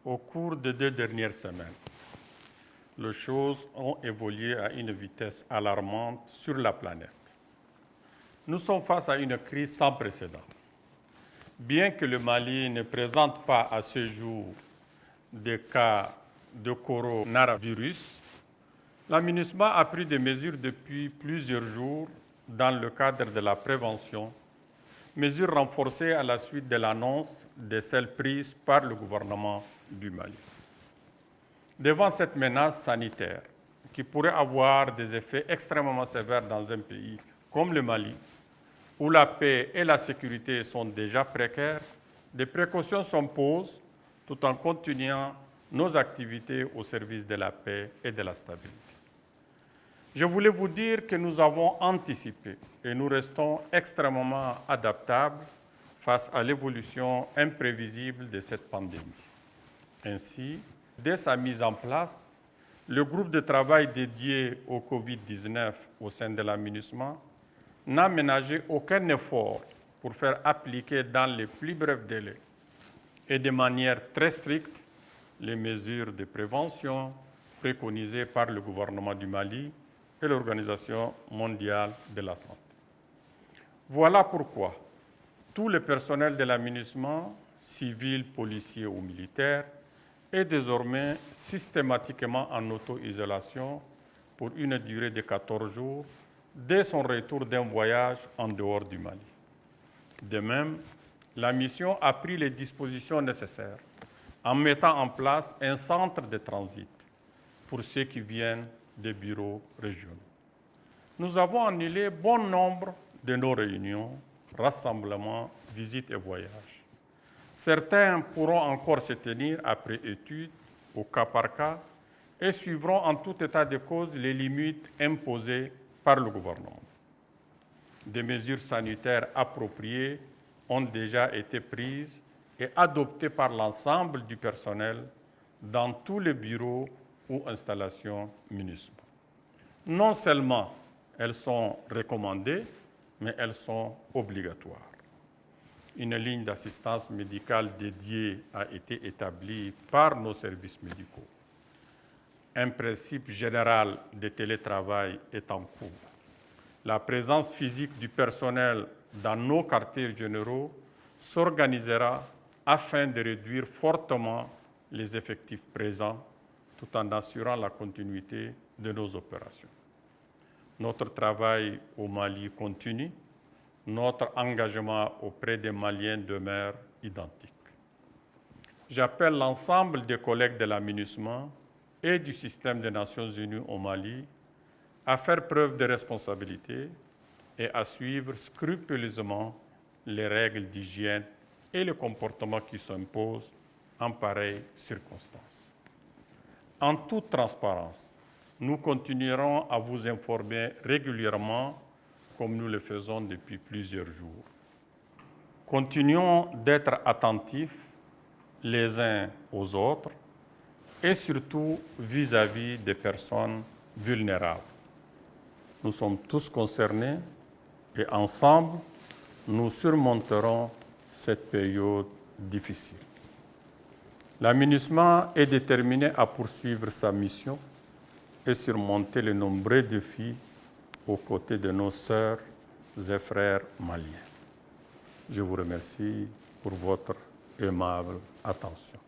Au cours des 2 dernières semaines, les choses ont évolué à une vitesse alarmante sur la planète. Nous sommes face à une crise sans précédent. Bien que le Mali ne présente pas à ce jour de cas de coronavirus, la MINUSMA a pris des mesures depuis plusieurs jours dans le cadre de la prévention, mesures renforcées à la suite de l'annonce de celles prises par le gouvernement du Mali. Devant cette menace sanitaire qui pourrait avoir des effets extrêmement sévères dans un pays comme le Mali, où la paix et la sécurité sont déjà précaires, des précautions s'imposent tout en continuant nos activités au service de la paix et de la stabilité. Je voulais vous dire que nous avons anticipé et nous restons extrêmement adaptables face à l'évolution imprévisible de cette pandémie. Ainsi, dès sa mise en place, le groupe de travail dédié au Covid-19 au sein de la MINUSMA n'a ménagé aucun effort pour faire appliquer dans les plus brefs délais et de manière très stricte les mesures de prévention préconisées par le gouvernement du Mali et l'Organisation mondiale de la santé. Voilà pourquoi tout le personnel de la MINUSMA, civil, policier ou militaire, est désormais systématiquement en auto-isolation pour une durée de 14 jours dès son retour d'un voyage en dehors du Mali. De même, la mission a pris les dispositions nécessaires en mettant en place un centre de transit pour ceux qui viennent des bureaux régionaux. Nous avons annulé bon nombre de nos réunions, rassemblements, visites et voyages. Certains pourront encore se tenir après étude, au cas par cas, et suivront en tout état de cause les limites imposées par le gouvernement. Des mesures sanitaires appropriées ont déjà été prises et adoptées par l'ensemble du personnel dans tous les bureaux ou installations MINUSMA. Non seulement elles sont recommandées, mais elles sont obligatoires. Une ligne d'assistance médicale dédiée a été établie par nos services médicaux. Un principe général de télétravail est en cours. La présence physique du personnel dans nos quartiers généraux s'organisera afin de réduire fortement les effectifs présents tout en assurant la continuité de nos opérations. Notre travail au Mali continue. Notre engagement auprès des Maliens demeure identique. J'appelle l'ensemble des collègues de la MINUSMA et du système des Nations Unies au Mali à faire preuve de responsabilité et à suivre scrupuleusement les règles d'hygiène et le comportement qui s'imposent en pareilles circonstances. En toute transparence, nous continuerons à vous informer régulièrement comme nous le faisons depuis plusieurs jours. Continuons d'être attentifs les uns aux autres et surtout vis-à-vis des personnes vulnérables. Nous sommes tous concernés et ensemble, nous surmonterons cette période difficile. La MINUSMA est déterminée à poursuivre sa mission et surmonter les nombreux défis aux côtés de nos sœurs et frères maliens. Je vous remercie pour votre aimable attention.